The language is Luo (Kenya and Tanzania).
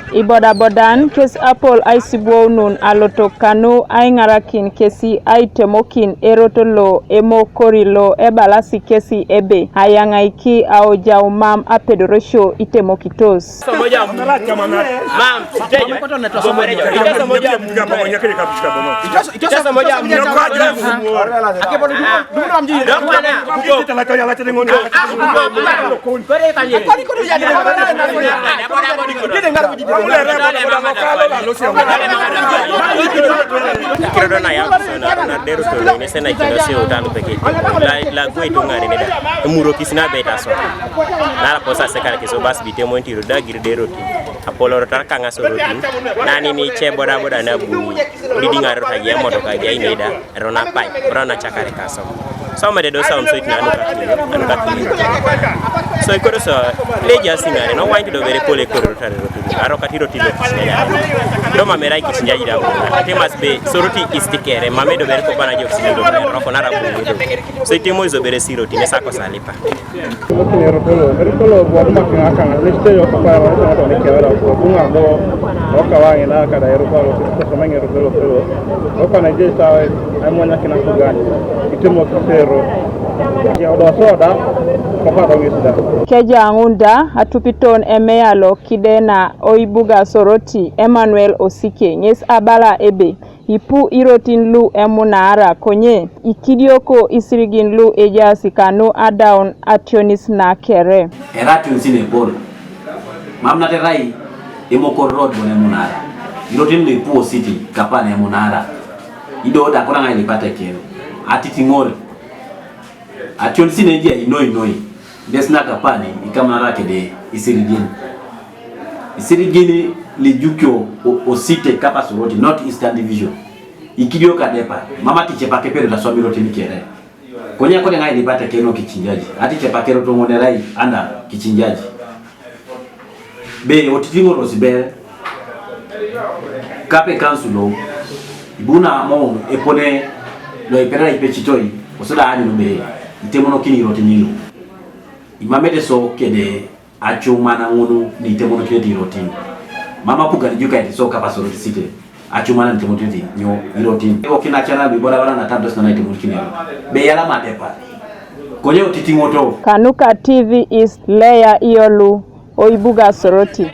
Iboda bodan kes apol aisibo nun alotokano aingarakin kesi aitemonokin erotolo emo korilo ebalasi kesi ebe hayangaiki au jaumam apedorosho itemokitos. Nani ni che boda boda na buni leading Erot agia moto kagia ineda rona pai rona chakare kaso some de do some so it na anuka so ikoro so leja singare no want to very pole koro tare arokatiro tilo do mamera ikichinjaji da temas be soroti istikere mamedo very ko bana jo sindo roko na rabu so itemo izo bere siroti ne sako salipa Erotolo bwana kanga liste yo kwa watu wanakiara kwa bunga go okawa ina kada Erotolo kwa Erotolo kwa okana je sawa amwana kina kugani itemo kero ya odo soda kwa wisda keja ngunda atupiton emealo kidena oibuga soroti Emmanuel Osike nyes abala ebe ipu irotin lu emunara konye ikidioko isirigin lu ejasi kano adaun ationis na kere Eratu sine bol mamna te rai emokor road bone munara irotin le pu city kapane munara ido da kora ngai lipate kero atiti ngore ationis sine dia inoi desna kapane ikamara kede isirigin le jukyo o city kapa soroti not eastern division ikidio kadepa mama tichepa kepero la swami roti nikere konya kole ngai lipate kero kichinjaji ati chepa kero to monerai anda kichinjaji be otitingo rosibel kape kansulo ibuna mo epone lo ipera ipechitoi osoda ani no be itemonokin roti nilu imamete so kede achumana ngunu ni itemonokin roti mama puga juka iti so kapa soroti city achumana ni itemonokin nyo roti okina chana bi bora na tantos na itemonokin be yala madepa konye otitingo to Kanuka TV is Leya Iolu Oibuga Soroti.